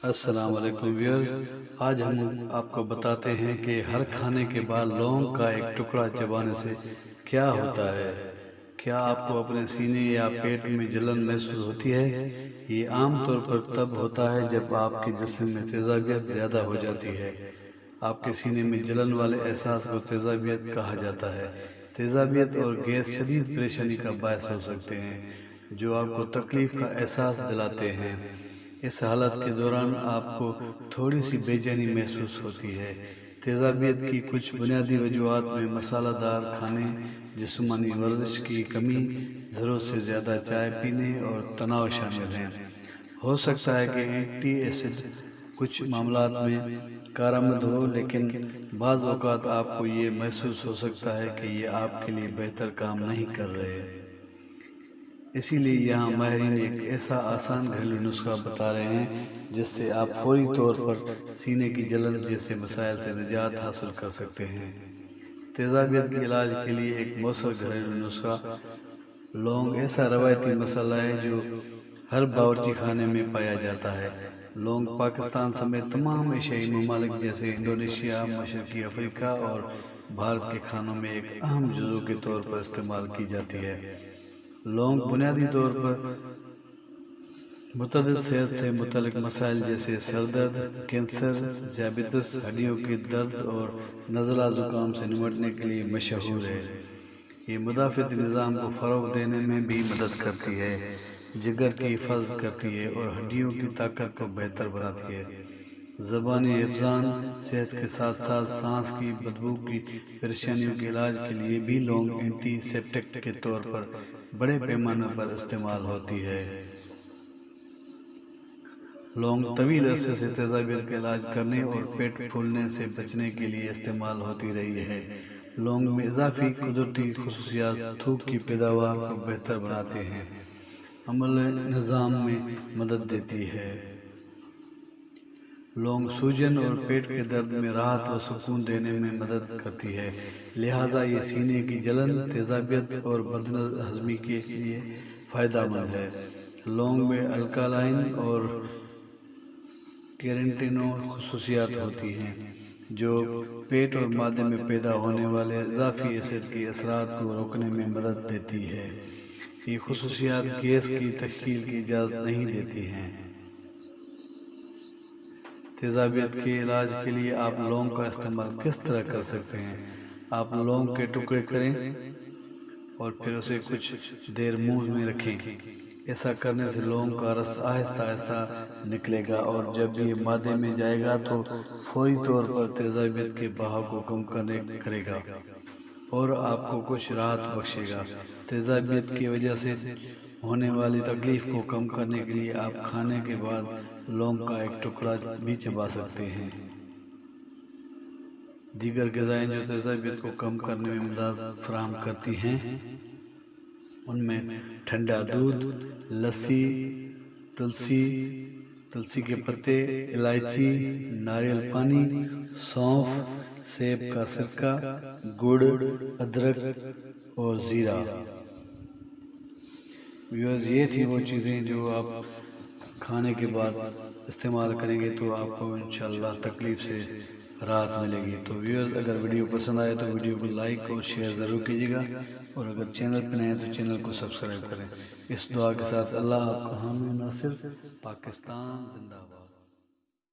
السلام علیکم ویئر، آج ہم آپ کو بتاتے ہیں کہ ہر کھانے کے بعد لونگ کا ایک ٹکڑا چبانے سے کیا ہوتا ہے۔ کیا آپ کو اپنے سینے یا پیٹ میں جلن محسوس ہوتی ہے؟ یہ عام طور پر تب ہوتا ہے جب آپ کے جسم میں تیزابیت زیادہ ہو جاتی ہے۔ آپ کے سینے میں جلن والے احساس کو تیزابیت کہا جاتا ہے۔ تیزابیت اور گیس شدید پریشانی کا باعث ہو سکتے ہیں جو آپ کو تکلیف کا احساس دلاتے ہیں۔ اس حالت کے دوران آپ کو تھوڑی سی بے چینی محسوس ہوتی ہے۔ تیزابیت کی کچھ بنیادی وجوہات میں مسالہ دار کھانے، جسمانی ورزش کی کمی، ضرورت سے زیادہ چائے پینے اور تناؤ شامل ہیں۔ ہو سکتا ہے کہ اینٹی ایسڈ کچھ معاملات میں کارآمد ہو، لیکن بعض اوقات آپ کو یہ محسوس ہو سکتا ہے کہ یہ آپ کے لیے بہتر کام نہیں کر رہے۔ اسی لیے یہاں ماہرین ایک ایسا آسان گھریلو نسخہ بتا رہے ہیں جس سے آپ فوری طور پر سینے کی جلن جیسے مسائل سے نجات حاصل کر سکتے ہیں۔ تیزابیت کے علاج کے لیے ایک مؤثر گھریلو نسخہ لونگ ایسا روایتی مسئلہ ہے جو ہر باورچی خانے میں پایا جاتا ہے۔ لونگ پاکستان سمیت تمام ایشیائی ممالک جیسے انڈونیشیا، مشرقی افریقہ اور بھارت کے کھانوں میں ایک اہم جزو کے طور پر استعمال کی جاتی ہے۔ لونگ بنیادی طور پر متعدد صحت سے متعلق مسائل جیسے سر درد، کینسر، ذیابیطس، ہڈیوں کے درد اور نزلہ زکام سے نمٹنے کے لیے مشہور ہے۔ یہ مدافعتی نظام کو فروغ دینے میں بھی مدد کرتی ہے، جگر کی حفاظت کرتی ہے اور ہڈیوں کی طاقت کو بہتر بناتی ہے۔ زبانی حفظان صحت کے ساتھ ساتھ سانس کی بدبو کی پریشانیوں کے علاج کے لیے بھی لونگ اینٹی سیپٹک کے طور پر بڑے پیمانے پر استعمال ہوتی ہے۔ لونگ طویل عرصے سے تیزابیت کا علاج کرنے اور پیٹ پھولنے سے بچنے کے لیے استعمال ہوتی رہی ہے۔ لونگ میں اضافی قدرتی خصوصیات تھوک کی پیداوار کو بہتر بناتے ہیں، عمل نظام میں مدد دیتی ہے۔ لونگ سوجن اور پیٹ کے درد میں راحت و سکون دینے میں مدد کرتی ہے، لہٰذا یہ سینے کی جلن، تیزابیت اور بد ہضمی کے لیے فائدہ مند ہے۔ لونگ میں الکالائن اور کیرنٹینول خصوصیات ہوتی ہیں جو پیٹ اور معدے میں پیدا ہونے والے اضافی ایسڈ کے اثرات کو روکنے میں مدد دیتی ہے۔ یہ خصوصیات گیس کی تشکیل کی اجازت نہیں دیتی ہیں۔ تیزابیت کے علاج کے لیے آپ لونگ کا استعمال کس طرح کر سکتے ہیں؟ آپ لونگ کے ٹکڑے کریں اور پھر اسے کچھ دیر منہ میں رکھیں۔ ایسا کرنے سے لونگ کا رس آہستہ آہستہ نکلے گا اور جب یہ معدے میں جائے گا تو فوری طور پر تیزابیت کے بہاؤ کو کم کرے گا اور آپ کو کچھ راحت بخشے گا۔ تیزابیت کی وجہ سے ہونے والی تکلیف کو کم کرنے کے لیے آپ کھانے کے بعد لونگ کا ایک ٹکڑا بھی چبا سکتے ہیں۔ دیگر غذائیں جو تیزابیت کو کم کرنے میں مدد فراہم کرتی ہیں ان میں ٹھنڈا دودھ، لسی، تلسی کے پتے، الائچی، ناریل پانی، سونف، سیب کا سرکہ، گڑ، ادرک اور زیرہ۔ ویورز، یہ تھی وہ چیزیں جو آپ کھانے کے بعد استعمال کریں گے تو آپ کو انشاءاللہ تکلیف سے راحت ملے گی۔ تو ویورز، اگر ویڈیو پسند آئے تو ویڈیو کو لائک اور شیئر ضرور کیجیے گا اور اگر چینل پہ نئے ہیں تو چینل کو سبسکرائب کریں۔ اس دعا کے ساتھ اللہ آپ کا حامی و ناصر۔ پاکستان زندہ باد۔